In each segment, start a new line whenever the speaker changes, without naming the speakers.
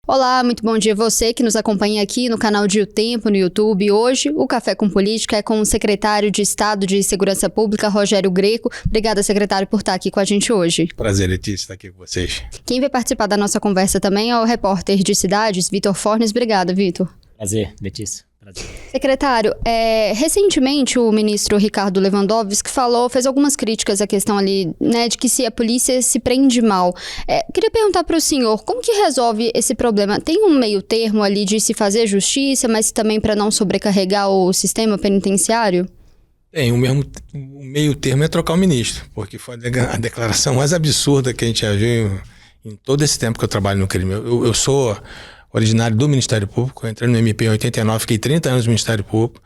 Olá, muito bom dia a você que nos acompanha aqui no canal de O Tempo no YouTube. Hoje, o Café com Política é com o secretário de Estado de Segurança Pública, Rogério Greco. Obrigada, secretário, por estar aqui com a gente hoje.
Prazer, Letícia, estar aqui com vocês.
Quem vai participar da nossa conversa também é o repórter de cidades, Vitor Fornes. Obrigada, Vitor.
Prazer, Letícia. Prazer.
Secretário, recentemente o ministro Ricardo Lewandowski fez algumas críticas à questão ali, né, de que se a polícia se prende mal. Queria perguntar para o senhor, como que resolve esse problema? Tem um meio termo ali de se fazer justiça, mas também para não sobrecarregar o sistema penitenciário?
Tem, o meio termo é trocar o ministro, porque foi a declaração mais absurda que a gente já viu em todo esse tempo que eu trabalho no crime. Eu sou originário do Ministério Público, eu entrei no MP em 89, fiquei 30 anos no Ministério Público,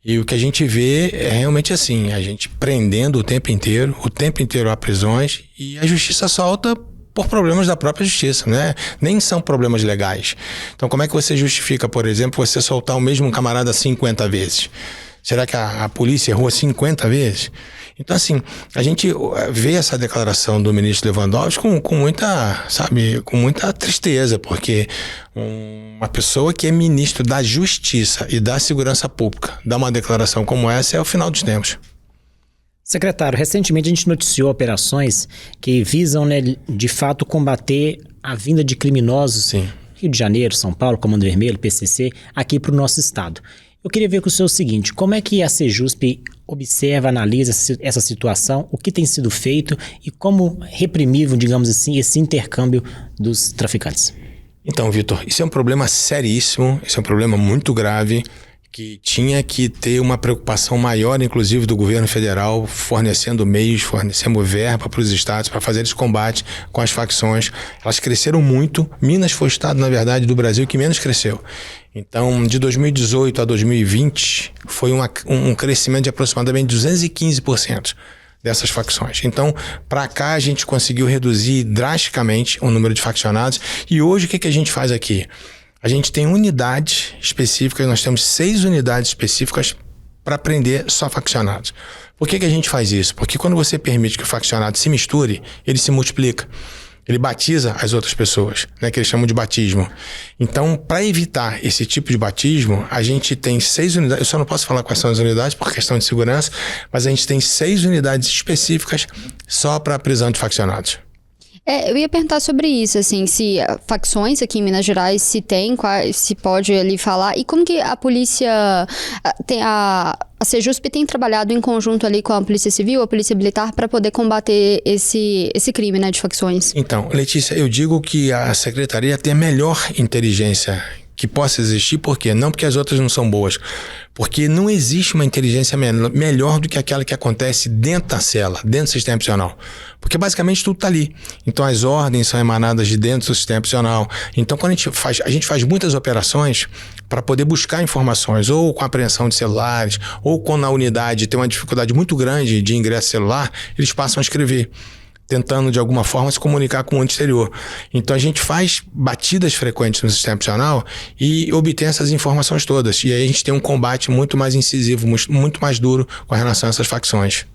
e o que a gente vê é realmente assim, a gente prendendo o tempo inteiro há prisões, e a justiça solta por problemas da própria justiça, né? Nem são problemas legais. Então como é que você justifica, por exemplo, você soltar o mesmo camarada 50 vezes? Será que a polícia errou 50 vezes? Então, assim, a gente vê essa declaração do ministro Lewandowski com muita tristeza, porque uma pessoa que é ministro da Justiça e da Segurança Pública dar uma declaração como essa é o final dos tempos.
Secretário, recentemente a gente noticiou operações que visam, né, de fato, combater a vinda de criminosos,
Sim.
Rio de Janeiro, São Paulo, Comando Vermelho, PCC, aqui para o nosso estado. Eu queria ver com o senhor o seguinte, como é que a Sejusp observa, analisa essa situação, o que tem sido feito e como reprimir, digamos assim, esse intercâmbio dos traficantes?
Então, Vitor, isso é um problema seríssimo, isso é um problema muito grave, que tinha que ter uma preocupação maior, inclusive, do governo federal, fornecendo meios, fornecendo verba para os estados, para fazer esse combate com as facções. Elas cresceram muito. Minas foi o estado, na verdade, do Brasil que menos cresceu. Então, de 2018 a 2020, foi um crescimento de aproximadamente 215% dessas facções. Então, para cá, a gente conseguiu reduzir drasticamente o número de faccionados. E hoje, o que a gente faz aqui? A gente tem unidades específicas, nós temos 6 unidades específicas para prender só faccionados. Por que a gente faz isso? Porque quando você permite que o faccionado se misture, ele se multiplica. Ele batiza as outras pessoas, né, que eles chamam de batismo. Então, para evitar esse tipo de batismo, a gente tem 6 unidades, eu só não posso falar quais são as unidades por questão de segurança, mas a gente tem 6 unidades específicas só para a prisão de faccionados.
Eu ia perguntar sobre isso, assim, se facções aqui em Minas Gerais se pode ali falar, e como que a polícia, a Sejusp tem trabalhado em conjunto ali com a Polícia Civil, a Polícia Militar, para poder combater esse crime, né, de facções?
Então, Letícia, eu digo que a Secretaria tem a melhor inteligência que possa existir, por quê? Não porque as outras não são boas, porque não existe uma inteligência melhor do que aquela que acontece dentro da cela, dentro do sistema prisional. Porque basicamente tudo está ali. Então as ordens são emanadas de dentro do sistema prisional. Então quando a gente faz muitas operações para poder buscar informações, ou com apreensão de celulares, ou quando a unidade tem uma dificuldade muito grande de ingresso celular, eles passam a escrever, tentando de alguma forma se comunicar com o mundo exterior. Então a gente faz batidas frequentes no sistema prisional e obtém essas informações todas. E aí a gente tem um combate muito mais incisivo, muito mais duro com relação a essas facções.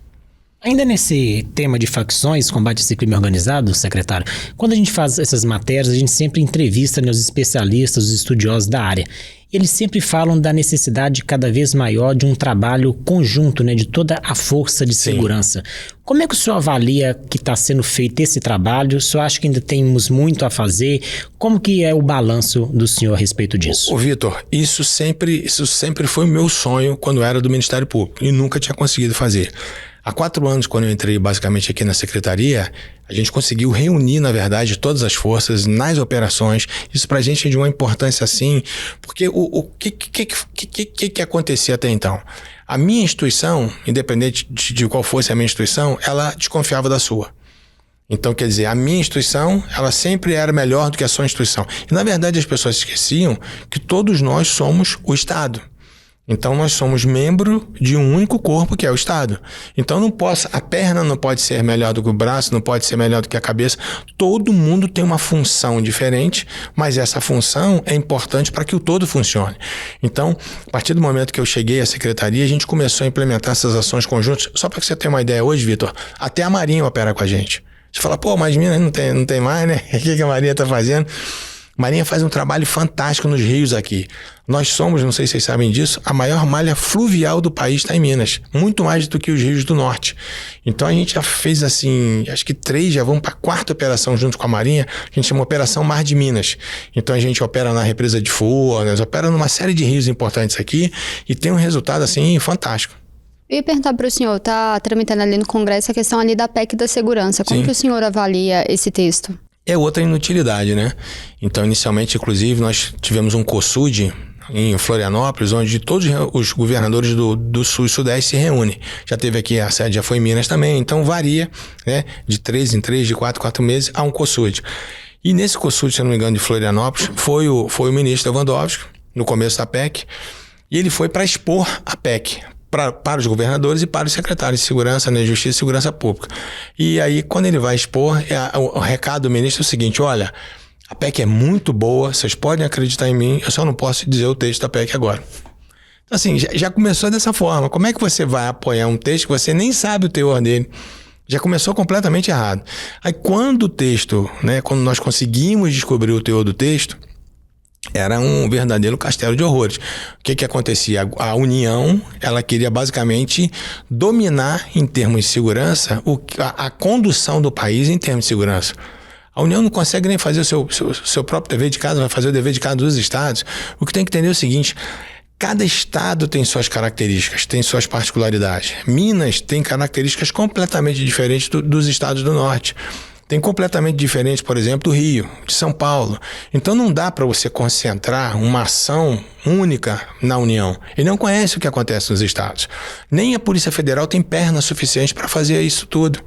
Ainda nesse tema de facções, combate a esse crime organizado, secretário, quando a gente faz essas matérias, a gente sempre entrevista, né, os especialistas, os estudiosos da área. Eles sempre falam da necessidade cada vez maior de um trabalho conjunto, né, de toda a força de segurança. Como é que o senhor avalia que está sendo feito esse trabalho? O senhor acha que ainda temos muito a fazer? Como que é o balanço do senhor a respeito disso?
Ô Vitor, isso sempre foi o meu sonho quando eu era do Ministério Público e nunca tinha conseguido fazer. Há 4 anos, quando eu entrei basicamente aqui na Secretaria, a gente conseguiu reunir, na verdade, todas as forças nas operações. Isso pra gente é de uma importância assim, porque o que acontecia até então? A minha instituição, independente de qual fosse a minha instituição, ela desconfiava da sua. Então, quer dizer, a minha instituição, ela sempre era melhor do que a sua instituição. E, na verdade, as pessoas esqueciam que todos nós somos o Estado. Então nós somos membro de um único corpo que é o Estado. Então a perna não pode ser melhor do que o braço, não pode ser melhor do que a cabeça. Todo mundo tem uma função diferente, mas essa função é importante para que o todo funcione. Então, a partir do momento que eu cheguei à Secretaria, a gente começou a implementar essas ações conjuntas. Só para que você tenha uma ideia hoje, Vitor, até a Marinha opera com a gente. Você fala, pô, mas Minas não tem mais, né? O que a Marinha está fazendo? A Marinha faz um trabalho fantástico nos rios aqui. Nós somos, não sei se vocês sabem disso, a maior malha fluvial do país está em Minas. Muito mais do que os rios do norte. Então a gente já fez assim, acho que 3, já vamos para a 4ª operação junto com a Marinha. A gente chama Operação Mar de Minas. Então a gente opera na represa de Furnas, opera numa série de rios importantes aqui e tem um resultado assim fantástico.
Eu ia perguntar para o senhor, está tramitando ali no Congresso a questão ali da PEC da segurança. Como
Sim.
que o senhor avalia esse texto?
É outra inutilidade, né? Então, inicialmente, inclusive, nós tivemos um COSUD em Florianópolis, onde todos os governadores do Sul e Sudeste se reúnem. Já teve aqui, a sede já foi em Minas também, então varia, né? De 3 em 3, de 4 em 4 meses, a um COSUD. E nesse COSUD, se eu não me engano, de Florianópolis, foi o ministro Lewandowski, no começo da PEC, e ele foi para expor a PEC, para os governadores e para os secretários de Segurança, né, Justiça e Segurança Pública. E aí, quando ele vai expor, o recado do ministro é o seguinte: olha, a PEC é muito boa, vocês podem acreditar em mim, eu só não posso dizer o texto da PEC agora. Então, assim, já começou dessa forma. Como é que você vai apoiar um texto que você nem sabe o teor dele? Já começou completamente errado. Aí, quando o texto, né, quando nós conseguimos descobrir o teor do texto, era um verdadeiro castelo de horrores. O que acontecia? A União, ela queria basicamente dominar em termos de segurança a condução do país em termos de segurança. A União não consegue nem fazer o seu próprio dever de casa, vai fazer o dever de casa dos estados. O que tem que entender é o seguinte: cada estado tem suas características, tem suas particularidades. Minas tem características completamente diferentes dos estados do norte. Tem completamente diferente, por exemplo, do Rio, de São Paulo. Então não dá para você concentrar uma ação única na União. Ele não conhece o que acontece nos estados. Nem a Polícia Federal tem perna suficiente para fazer isso tudo.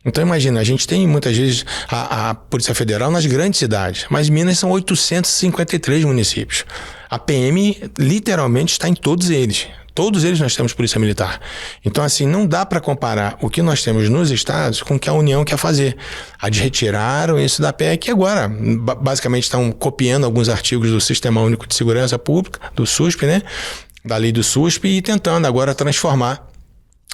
Então imagina, a gente tem muitas vezes a Polícia Federal nas grandes cidades, mas Minas são 853 municípios. A PM literalmente está em todos eles. Todos eles nós temos polícia militar. Então, assim, não dá para comparar o que nós temos nos estados com o que a União quer fazer. Eles retiraram isso da PEC e agora, basicamente, estão copiando alguns artigos do Sistema Único de Segurança Pública, do SUSP, né? Da lei do SUSP, e tentando agora transformar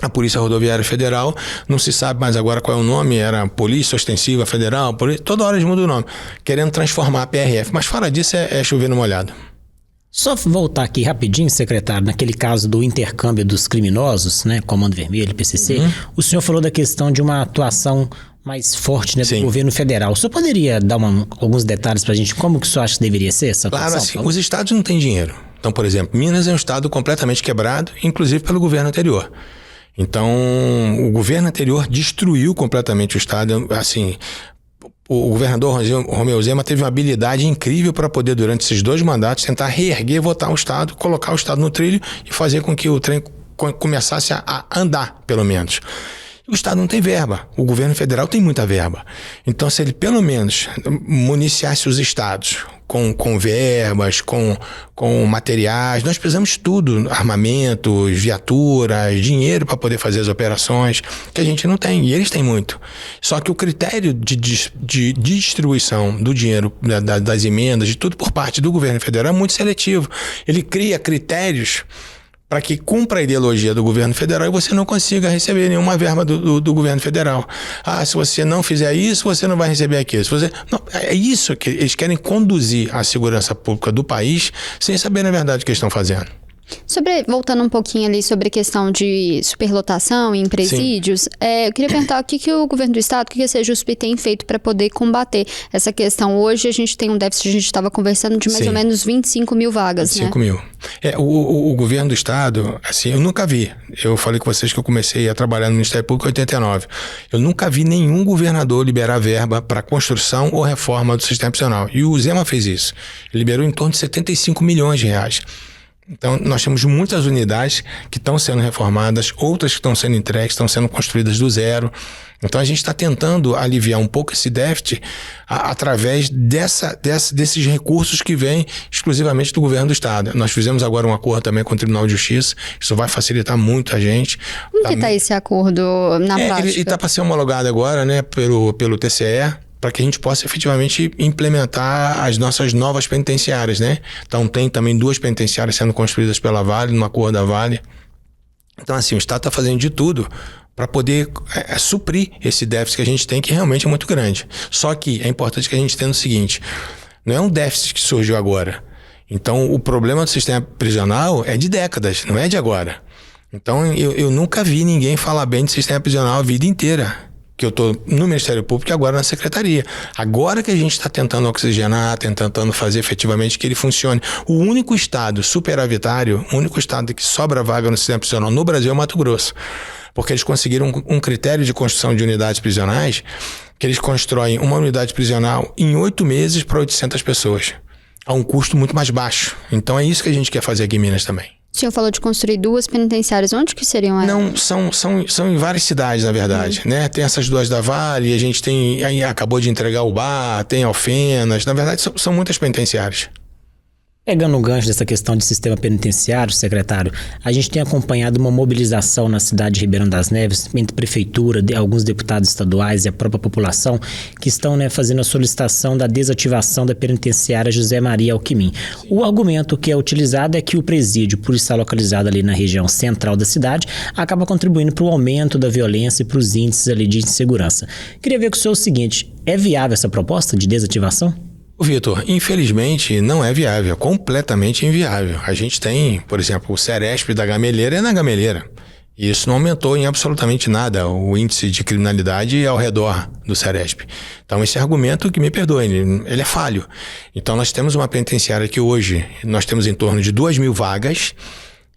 a Polícia Rodoviária Federal. Não se sabe mais agora qual é o nome, era Polícia Ostensiva Federal, toda hora eles mudam o nome, querendo transformar a PRF. Mas fora disso é chover no molhado.
Só voltar aqui rapidinho, secretário, naquele caso do intercâmbio dos criminosos, né, Comando Vermelho, PCC, o senhor falou da questão de uma atuação mais forte, né, do governo federal. O senhor poderia dar alguns detalhes pra gente, como que o senhor acha que deveria ser essa atuação?
Claro, assim, os estados não têm dinheiro. Então, por exemplo, Minas é um estado completamente quebrado, inclusive pelo governo anterior. Então, o governo anterior destruiu completamente o estado, assim. O governador Romeu Zema teve uma habilidade incrível para poder, durante esses 2 mandatos, tentar reerguer, votar o Estado, colocar o Estado no trilho e fazer com que o trem começasse a andar, pelo menos. O Estado não tem verba, o governo federal tem muita verba. Então, se ele pelo menos municiasse os estados com verbas, com materiais, nós precisamos de tudo, armamentos, viaturas, dinheiro para poder fazer as operações, que a gente não tem, e eles têm muito. Só que o critério de distribuição do dinheiro, das emendas, de tudo por parte do governo federal é muito seletivo. Ele cria critérios para que cumpra a ideologia do governo federal e você não consiga receber nenhuma verba do governo federal. Ah, se você não fizer isso, você não vai receber aquilo. Não, é isso que eles querem conduzir a segurança pública do país sem saber, na verdade, o que eles estão fazendo.
Voltando um pouquinho ali sobre a questão de superlotação em presídios, eu queria perguntar o que o governo do estado, o que a Sejusp tem feito para poder combater essa questão. Hoje a gente tem um déficit, a gente estava conversando, de mais ou menos 25 mil vagas,
25 mil. O governo do estado, assim, eu nunca vi. Eu falei com vocês que eu comecei a trabalhar no Ministério Público em 89. Eu nunca vi nenhum governador liberar verba para construção ou reforma do sistema prisional. E o Zema fez isso. Ele liberou em torno de 75 milhões de reais. Então, nós temos muitas unidades que estão sendo reformadas, outras que estão sendo entregues, estão sendo construídas do zero. Então, a gente está tentando aliviar um pouco esse déficit através desses recursos que vêm exclusivamente do governo do estado. Nós fizemos agora um acordo também com o Tribunal de Justiça, isso vai facilitar muito a gente.
Como que está esse acordo na prática?
Ele está para ser homologado agora, né, pelo TCE, para que a gente possa efetivamente implementar as nossas novas penitenciárias, né? Então tem também 2 penitenciárias sendo construídas pela Vale, num acordo da Vale. Então assim, o Estado está fazendo de tudo para poder suprir esse déficit que a gente tem, que realmente é muito grande. Só que é importante que a gente tenha o seguinte: Não é um déficit que surgiu agora. Então, o problema do sistema prisional é de décadas, não é de agora. Então, eu nunca vi ninguém falar bem de sistema prisional a vida inteira. Que eu estou no Ministério Público e agora na Secretaria. Agora que a gente está tentando oxigenar, tentando fazer efetivamente que ele funcione. O único estado superavitário, o único estado que sobra vaga no sistema prisional no Brasil é o Mato Grosso. Porque eles conseguiram um critério de construção de unidades prisionais que eles constroem uma unidade prisional em 8 meses para 800 pessoas. A um custo muito mais baixo. Então é isso que a gente quer fazer aqui em Minas também.
O senhor falou de construir 2 penitenciárias. Onde que seriam elas?
Não, são em várias cidades, na verdade, né? Tem essas 2 da Vale, a gente tem... Aí acabou de entregar o Bar, tem Alfenas. Na verdade, são muitas penitenciárias.
Pegando o gancho dessa questão de sistema penitenciário, secretário, a gente tem acompanhado uma mobilização na cidade de Ribeirão das Neves, entre prefeitura, alguns deputados estaduais e a própria população, que estão fazendo a solicitação da desativação da penitenciária José Maria Alquimim. O argumento que é utilizado é que o presídio, por estar localizado ali na região central da cidade, acaba contribuindo para o aumento da violência e para os índices ali de insegurança. Queria ver com o senhor o seguinte, é viável essa proposta de desativação?
Vitor, infelizmente não é viável, é completamente inviável. A gente tem, por exemplo, o Ceresp da Gameleira é na Gameleira. E isso não aumentou em absolutamente nada o índice de criminalidade ao redor do Ceresp. Então esse argumento, que me perdoe, ele é falho. Então nós temos uma penitenciária que hoje nós temos em torno de 2.000 vagas.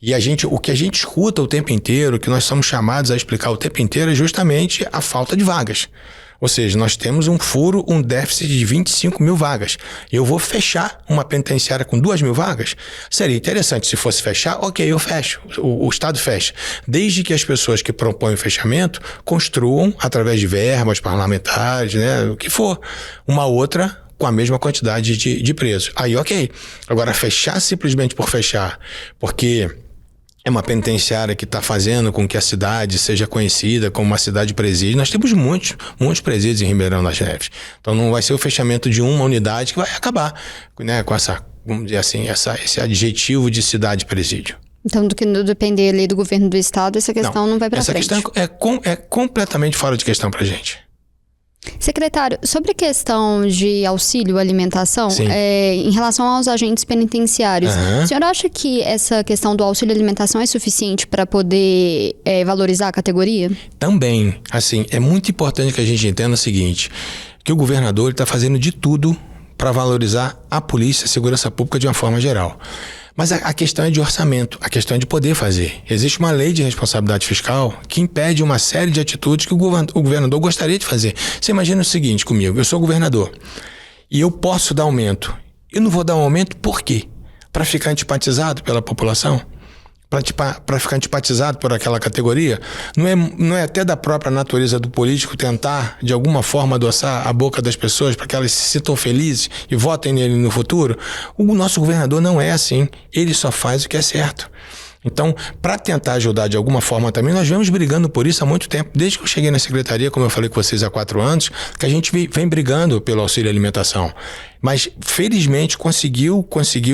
E o que a gente escuta o tempo inteiro, o que nós somos chamados a explicar o tempo inteiro é justamente a falta de vagas. Ou seja, nós temos um déficit de 25.000 vagas. Eu vou fechar uma penitenciária com 2.000 vagas? Seria interessante. Se fosse fechar, ok, eu fecho. O Estado fecha. Desde que as pessoas que propõem o fechamento construam, através de verbas parlamentares, o que for, uma outra com a mesma quantidade de presos. Aí, ok. Agora, fechar simplesmente por fechar, porque é uma penitenciária que está fazendo com que a cidade seja conhecida como uma cidade presídio. Nós temos muitos presídios em Ribeirão das Neves. Então não vai ser o fechamento de uma unidade que vai acabar, com essa, vamos dizer assim, esse adjetivo de cidade presídio.
Então, do que depender ali do governo do estado, essa questão não vai para frente.
Essa questão é completamente fora de questão para a gente.
Secretário, sobre a questão de auxílio alimentação, em relação aos agentes penitenciários, o senhor acha que essa questão do auxílio alimentação é suficiente para poder valorizar a categoria? Também. Assim, é muito importante que a gente entenda o seguinte, que o governador está fazendo de tudo para valorizar a polícia, a segurança pública de uma forma geral. Mas a questão é de orçamento, a questão é de poder fazer. Existe uma lei de responsabilidade fiscal que impede uma série de atitudes que o governador gostaria de fazer. Você imagina o seguinte comigo, eu sou governador e eu posso dar aumento. Eu não vou dar um aumento por quê? Para ficar antipatizado pela população? Para ficar antipatizado por aquela categoria? Não é até da própria natureza do político tentar, de alguma forma, adoçar a boca das pessoas para que elas se sintam felizes e votem nele no futuro? O nosso governador não é assim. Ele só faz o que é certo. Então, para tentar ajudar de alguma forma também, nós vemos brigando por isso há muito tempo. Desde que eu cheguei na secretaria, como eu falei com vocês há 4 anos, que a gente vem brigando pelo auxílio alimentação. Mas, felizmente, conseguiu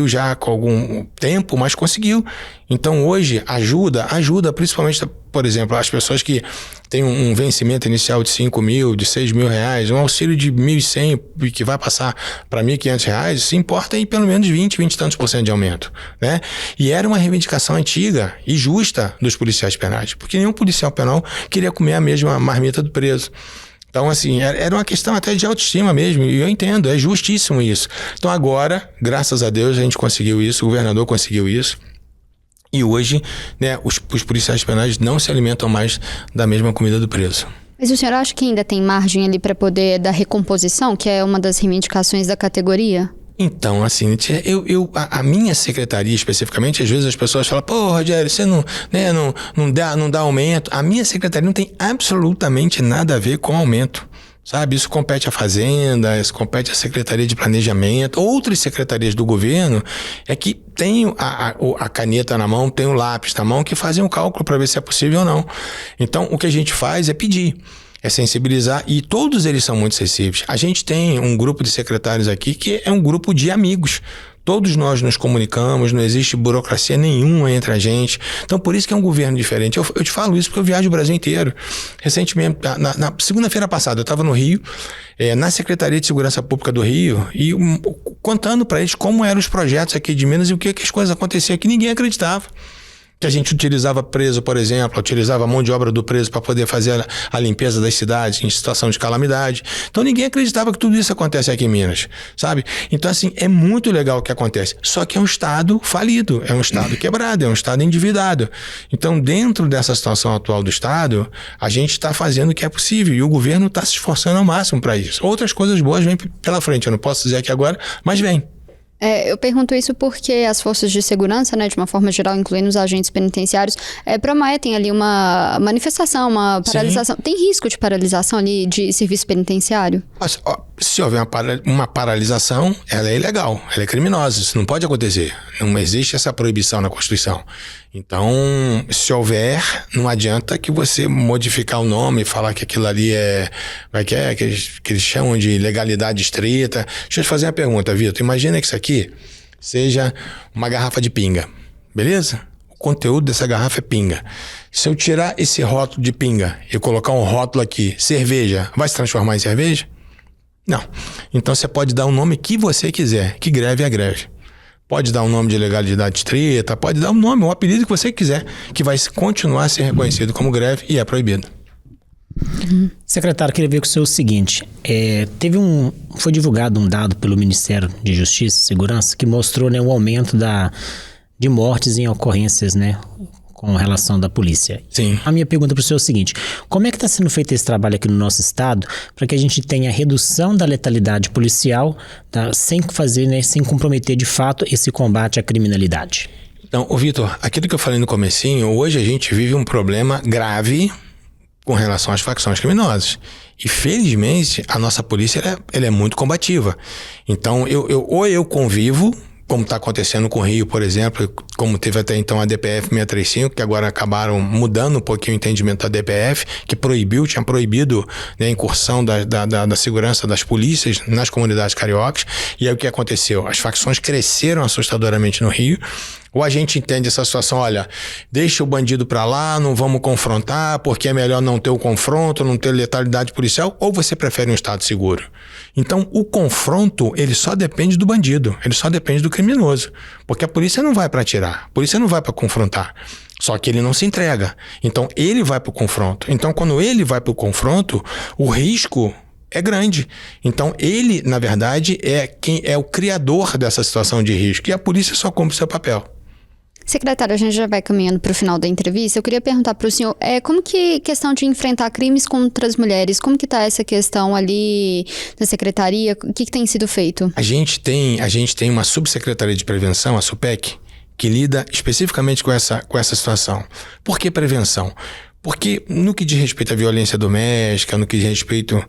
já com algum tempo, mas conseguiu. Então, hoje, ajuda principalmente, por exemplo, as pessoas que têm um vencimento inicial de 5 mil, de 6 mil reais, um auxílio de 1.100 que vai passar para 1.500 reais, se importa em pelo menos 20 e tantos % de aumento, né? E era uma reivindicação antiga e justa dos policiais penais, porque nenhum policial penal queria comer a mesma marmita do preso. Então, assim, era uma questão até de autoestima mesmo, e eu entendo, é justíssimo isso. Então, agora, graças a Deus, a gente conseguiu isso, o governador conseguiu isso, e hoje, os policiais penais não se alimentam mais da mesma comida do preso. Mas o senhor acha que ainda tem margem ali para poder dar recomposição, que é uma das reivindicações da categoria?
Então, assim, a minha secretaria especificamente, às vezes as pessoas falam, pô, Rogério, você não dá aumento. A minha secretaria não tem absolutamente nada a ver com aumento, sabe? Isso compete à Fazenda, isso compete à Secretaria de Planejamento. Outras secretarias do governo é que tem a caneta na mão, tem o lápis na mão, que fazem um cálculo para ver se é possível ou não. Então, o que a gente faz é pedir. É sensibilizar, e todos eles são muito sensíveis. A gente tem um grupo de secretários aqui que é um grupo de amigos. Todos nós nos comunicamos, não existe burocracia nenhuma entre a gente. Então, por isso que é um governo diferente. Eu te falo isso porque eu viajo o Brasil inteiro. Recentemente, na segunda-feira passada, eu estava no Rio, na Secretaria de Segurança Pública do Rio, e contando para eles como eram os projetos aqui de Minas e o que as coisas aconteciam aqui. Ninguém acreditava. Que a gente utilizava preso, por exemplo, utilizava a mão de obra do preso para poder fazer a limpeza das cidades em situação de calamidade. Então ninguém acreditava que tudo isso acontece aqui em Minas, sabe? Então assim, é muito legal o que acontece. Só que é um Estado falido, é um Estado quebrado, é um Estado endividado. Então dentro dessa situação atual do Estado, a gente está fazendo o que é possível e o governo está se esforçando ao máximo para isso. Outras coisas boas vêm pela frente, eu não posso dizer aqui agora, mas vem.
Eu pergunto isso porque as forças de segurança, né, de uma forma geral, incluindo os agentes penitenciários, prometem ali uma manifestação, uma paralisação. Sim. Tem risco de paralisação ali de serviço penitenciário?
Mas, se houver uma paralisação, ela é ilegal, ela é criminosa, isso não pode acontecer. Não existe essa proibição na Constituição. Então, se houver, não adianta que você modificar o nome e falar que aquilo ali que eles chamam de legalidade estrita. Deixa eu te fazer uma pergunta, Vitor. Imagina que isso aqui seja uma garrafa de pinga, beleza? O conteúdo dessa garrafa é pinga. Se eu tirar esse rótulo de pinga e colocar um rótulo aqui, cerveja, vai se transformar em cerveja? Não. Então você pode dar o nome que você quiser, que greve é greve. Pode dar um nome de legalidade estrita, pode dar um nome, um apelido que você quiser, que vai continuar a ser reconhecido como greve e é proibido.
Secretário, queria ver com o senhor o seguinte, foi divulgado um dado pelo Ministério de Justiça e Segurança que mostrou, né, um aumento de mortes em ocorrências, né, com relação da polícia.
Sim.
A minha pergunta para o senhor é o seguinte, como é que está sendo feito esse trabalho aqui no nosso estado para que a gente tenha redução da letalidade policial, sem comprometer de fato esse combate à criminalidade?
Então, Vitor, aquilo que eu falei no comecinho, hoje a gente vive um problema grave com relação às facções criminosas. E felizmente a nossa polícia ela é muito combativa. Então eu convivo, como está acontecendo com o Rio, por exemplo, como teve até então a DPF 635, que agora acabaram mudando um pouquinho o entendimento da DPF, que tinha proibido, né, a incursão da segurança das polícias nas comunidades cariocas. E aí o que aconteceu? As facções cresceram assustadoramente no Rio. Ou a gente entende essa situação, olha, deixa o bandido pra lá, não vamos confrontar, porque é melhor não ter o confronto, não ter letalidade policial, ou você prefere um estado seguro? Então, o confronto, ele só depende do bandido, ele só depende do criminoso, porque a polícia não vai pra atirar, a polícia não vai pra confrontar, só que ele não se entrega, então ele vai pro confronto. Então, quando ele vai pro confronto, o risco é grande. Então, ele, na verdade, é o criador dessa situação de risco, e a polícia só cumpre o seu papel.
Secretário, a gente já vai caminhando para o final da entrevista. Eu queria perguntar para o senhor, como que questão de enfrentar crimes contra as mulheres, como que está essa questão ali na secretaria? O que tem sido feito?
A gente tem uma subsecretaria de prevenção, a SUPEC, que lida especificamente com essa situação. Por que prevenção? Porque no que diz respeito à violência doméstica, no que diz respeito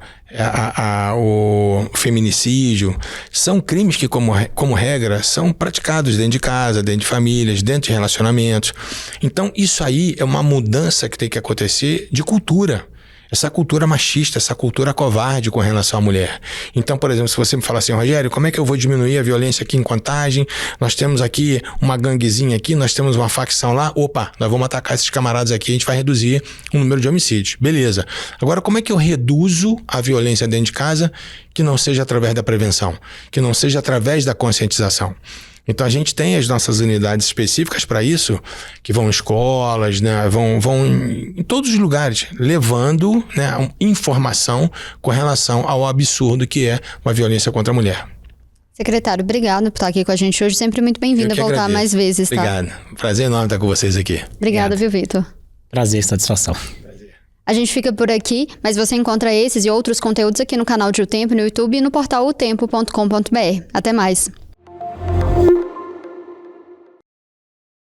ao feminicídio, são crimes que, como regra, são praticados dentro de casa, dentro de famílias, dentro de relacionamentos. Então, isso aí é uma mudança que tem que acontecer de cultura. Essa cultura machista, essa cultura covarde com relação à mulher. Então, por exemplo, se você me falar assim, Rogério, como é que eu vou diminuir a violência aqui em Contagem? Nós temos aqui uma ganguezinha aqui, nós temos uma facção lá. Opa, nós vamos atacar esses camaradas aqui, a gente vai reduzir o número de homicídios. Beleza. Agora, como é que eu reduzo a violência dentro de casa que não seja através da prevenção, que não seja através da conscientização? Então a gente tem as nossas unidades específicas para isso, que vão em escolas, né, vão em todos os lugares, levando, né, informação com relação ao absurdo que é uma violência contra a mulher.
Secretário, obrigado por estar aqui com a gente hoje, sempre muito bem-vindo a voltar agradeço. Mais vezes, tá?
Obrigado, prazer enorme estar com vocês aqui.
Obrigada, viu, Vitor?
Prazer, satisfação.
A gente fica por aqui, mas você encontra esses e outros conteúdos aqui no canal de O Tempo, no YouTube e no portal otempo.com.br. Até mais!